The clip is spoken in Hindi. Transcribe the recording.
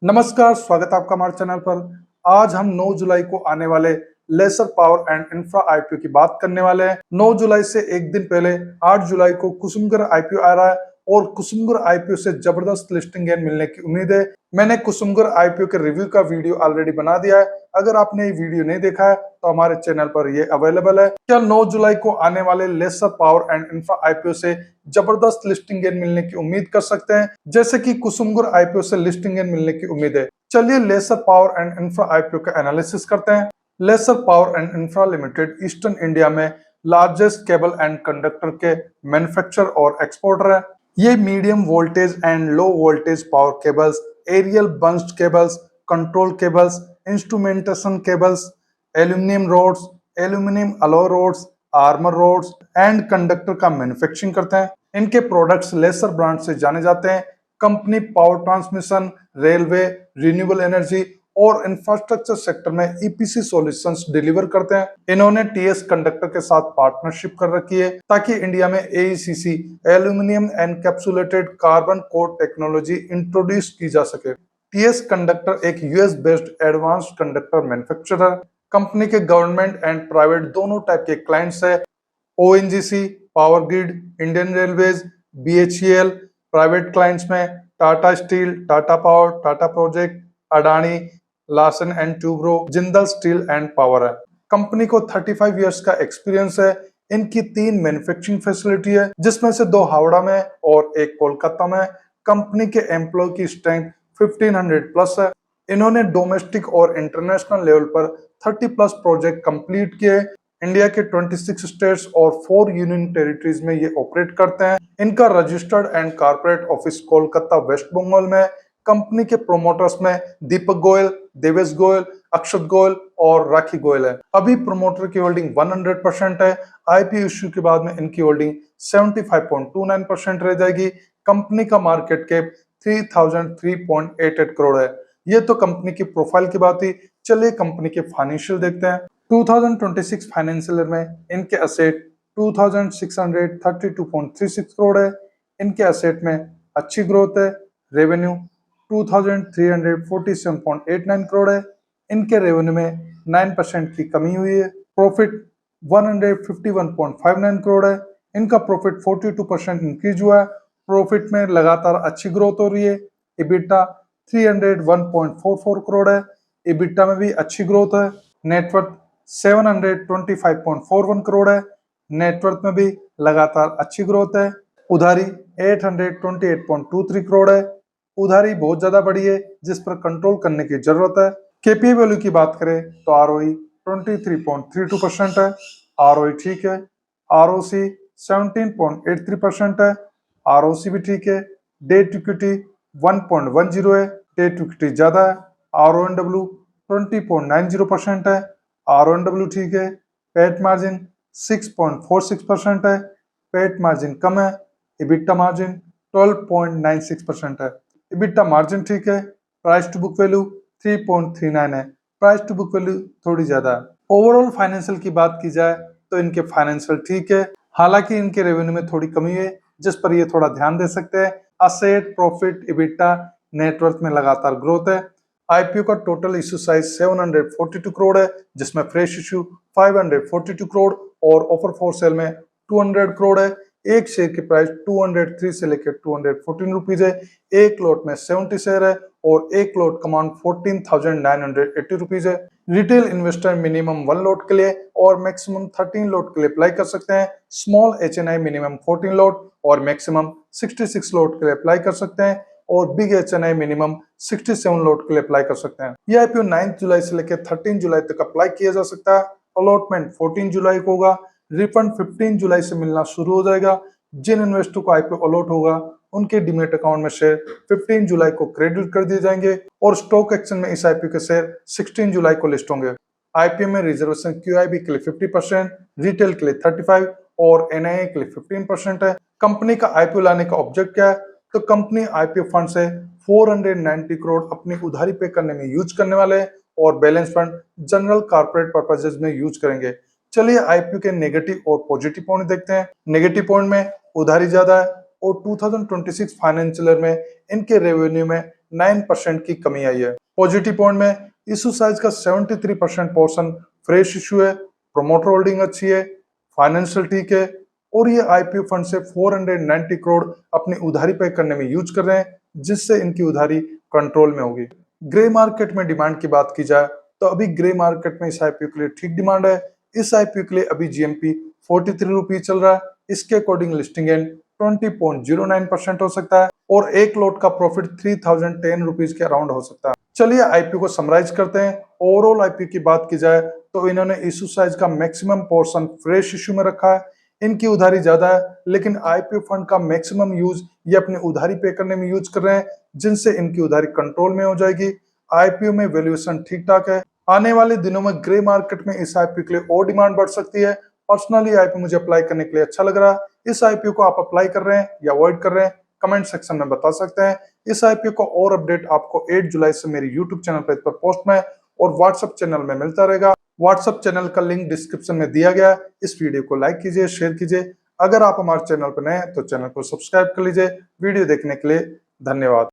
नमस्कार, स्वागत है आपका हमारे चैनल पर। आज हम 9 जुलाई को आने वाले Laser Power and Infra IPO की बात करने वाले हैं। 9 जुलाई से एक दिन पहले 8 जुलाई को कुसुमगर आईपीओ आ रहा है और कुसुमगर आईपीओ से जबरदस्त लिस्टिंग गेन मिलने की उम्मीद है। मैंने कुसुमगर आईपीओ के रिव्यू का वीडियो ऑलरेडी बना दिया है। अगर आपने ये वीडियो नहीं देखा है तो हमारे चैनल पर ये अवेलेबल है। क्या 9 जुलाई को आने वाले Laser Power and Infra IPO से जबरदस्त लिस्टिंग गेन मिलने की उम्मीद कर सकते हैं, जैसे कि कुसुमगर आईपीओ से लिस्टिंग गेन मिलने की उम्मीद है। चलिए Laser Power and Infra IPO का एनालिसिस करते हैं। Laser Power and Infra Limited Eastern India में लार्जेस्ट केबल एंड कंडक्टर के मैन्युफैक्चरर और एक्सपोर्टर है। ये medium voltage and low voltage power cables, aerial bunched cables, control cables, instrumentation cables, aluminium rods, aluminium alloy rods, armour rods and conductor का मैन्युफैक्चरिंग करते हैं। इनके प्रोडक्ट्स लेसर ब्रांड से जाने जाते हैं। Company power transmission, railway, renewable energy और इंफ्रास्ट्रक्चर सेक्टर में ईपीसी सॉल्यूशंस डिलीवर करते हैं। इन्होंने टीएस कंडक्टर के साथ पार्टनरशिप कर रखी है ताकि इंडिया में AECC aluminium encapsulated carbon core technology introduce की जा सके। टीएस कंडक्टर एक US based advanced conductor manufacturer है। कंपनी के गवर्नमेंट एंड प्राइवेट दोनों टाइप के क्लाइंट्स है। ONGC, Power Grid, Indian Railways, BHEL. Private clients में Tata steel, Tata power, Tata project, Adani, Larsen and Toubro, Jindal steel and power है। कंपनी को 35 इयर्स का एक्सपीरियंस है। इनकी 3 मैन्युफैक्चरिंग फैसिलिटी है, जिसमें से 2 हावड़ा में और 1 कोलकाता में। कंपनी के एम्प्लॉय की स्ट्रेंथ 1500 प्लस है। इन्होंने डोमेस्टिक और इंटरनेशनल लेवल पर 30 प्लस प्रोजेक्ट कंप्लीट किए। इंडिया के 26 स्टेट्स और 4 यूनियन टेरिटरीज में ये ऑपरेट करते हैं। इनका registered and corporate office Kolkata West Bengal में। कंपनी के प्रोमोटर्स में दीपक गोयल, देवेश गोयल, अक्षत गोयल और राखी गोयल है। अभी प्रोमोटर की होल्डिंग 100% है। आईपीओ इश्यू के बाद में इनकी होल्डिंग 75.29% रह जाएगी। कंपनी का मार्केट कैप 3003.88 करोड़ है। ये तो कंपनी की प्रोफाइल की बात ही। चलिए कंपनी के फाइनेंशियल देखते हैं। 2026 फाइनेंशियल ईयर में इनके असेट 2632.36 करोड़ है। इनके असेट में अच्छी ग्रोथ है। रेवेन्यू 2347.89 करोड़ है। इनके रेवेन्यू में 9% की कमी हुई है। प्रॉफिट 151.59 करोड़ है। इनका प्रॉफिट 42% इंक्रीज हुआ है। प्रॉफिट में लगातार अच्छी ग्रोथ हो रही है। इबिटा 301.44 करोड़ है। इबिटा में भी अच्छी ग्रोथ है। नेटवर्थ 725.41 करोड़ है। नेटवर्थ में भी लगातार अच्छी ग्रोथ है। उधारी 828.23 करोड़ है। उधारी बहुत ज्यादा बढ़ी है, जिस पर कंट्रोल करने की जरूरत है। केपीए वैल्यू की बात करें तो आरओई 23.32% है। आरओई ठीक है। आरओसी 17.83% है। आरओसी भी ठीक है। डेट इक्विटी 1.10 है। डेट इक्विटी ज्यादा है। आरओएनडब्ल्यू 20.90% है। आरओएनडब्ल्यू ठीक है। पैट मार्जिन 6.46% है। पैट मार्जिन कम है। इबिटा मार्जिन 12.96% है। इबिटा मार्जिन ठीक है। प्राइस टू बुक वैल्यू 3.39 है। प्राइस टू बुक वैल्यू थोड़ी ज्यादा है। ओवरऑल फाइनेंशियल की बात की जाए तो इनके फाइनेंशियल ठीक है। हालांकि इनके रेवेन्यू में थोड़ी कमी है, जिस पर ये थोड़ा ध्यान दे सकते हैं। असेट, प्रॉफिट, इबिटा, नेटवर्थ में लगातार ग्रोथ है। आईपीओ का टोटल इश्यू साइज 742 करोड़ है, जिसमें फ्रेश इश्यू 542 करोड़ और ऑफर फॉर सेल में 200 करोड़ है। एक शेयर की प्राइस 203 से लेकर 214 रुपीज है। एक लॉट में 70 शेयर है और एक लॉट का अमाउंट 14,980 रुपीज है। रिटेल इन्वेस्टर मिनिमम 1 लॉट के लिए और मैक्सिमम 13 लॉट के लिए अप्लाई कर सकते हैं। स्मॉल एचएनआई मिनिमम 14 लॉट और मैक्सिमम 66 लॉट के लिए अप्लाई कर सकते हैं और बिग एचएनआई मिनिमम 67 लॉट के लिए अप्लाई कर सकते हैं। ये आईपीओ 9 जुलाई से लेकर 13 जुलाई तक अप्लाई किया जा सकता है। अलॉटमेंट 14 जुलाई को होगा। रिफंड 15 जुलाई से मिलना शुरू हो जाएगा। जिन इन्वेस्टर को आईपीओ अलॉट होगा उनके डीमेट अकाउंट में शेयर 15 जुलाई को क्रेडिट कर दिए जाएंगे और स्टॉक एक्सचेंज में इस आईपीओ के शेयर 16 जुलाई को लिस्ट होंगे। आईपीओ में रिजर्वेशन क्यूआईबी के लिए 50%, रिटेल के लिए 35% और एनआईए के लिए 15% है। कंपनी का आईपीओ लाने का ऑब्जेक्ट क्या है? तो कंपनी आईपीओ फंड से 490 करोड़ अपनी उधारी पे करने में यूज करने वाले हैं और balance fund general corporate purposes में यूज करेंगे। चलिए आईपीओ के नेगेटिव और पॉजिटिव पॉइंट देखते हैं। नेगेटिव पॉइंट में उधारी ज्यादा है और 2026 फाइनेंशियल ईयर में इनके रेवेन्यू में 9% की कमी आई है। पॉजिटिव पॉइंट में इशू साइज का 73% पोर्शन फ्रेश इशू है, प्रोमोटर होल्डिंग अच्छी है, फाइनेंशियल ठीक है और ये आईपीओ फंड से 490 करोड़ अपनी उधारी पे करने में यूज कर रहे हैं, जिससे इनकी उधारी कंट्रोल में होगी। ग्रे मार्केट में डिमांड की बात की जाए तो अभी ग्रे मार्केट में इस आईपीओ के लिए ठीक डिमांड है। इस आईपीओ के लिए अभी जीएमपी 43 रुपीज चल रहा है। इसके अकॉर्डिंग लिस्टिंग एंड 20.09% हो सकता है और एक लॉट का प्रॉफिट 3010 रुपीज के अराउंड हो सकता है। चलिए आईपीओ को समराइज करते हैं। ओवरऑल आईपीओ की बात की जाए तो इन्होंने इशू साइज का मैक्सिमम पोर्शन फ्रेश इशू में रखा है। इनकी उधारी ज्यादा है, लेकिन आईपीओ फंड का मैक्सिमम यूज ये अपनी उधारी पे करने में यूज कर रहे हैं, जिनसे इनकी उधारी कंट्रोल में हो जाएगी। आईपीओ में वैल्यूएशन ठीक ठाक है। आने वाले दिनों में ग्रे मार्केट में इस आईपीओ के लिए और डिमांड बढ़ सकती है। पर्सनली आईपीओ मुझे अप्लाई करने के लिए अच्छा लग रहा है। इस आईपीओ को आप अप्लाई कर रहे हैं या अवॉइड कर रहे हैं, कमेंट सेक्शन में बता सकते हैं। इस आईपीओ का और अपडेट आपको 8 जुलाई से मेरी यूट्यूब चैनल पर पोस्ट में और व्हाट्सएप चैनल में मिलता रहेगा। व्हाट्सएप चैनल का लिंक डिस्क्रिप्शन में दिया गया है। इस वीडियो को लाइक कीजिए, शेयर कीजिए। अगर आप हमारे चैनल पर नए हैं तो चैनल को सब्सक्राइब कर लीजिए। वीडियो देखने के लिए धन्यवाद।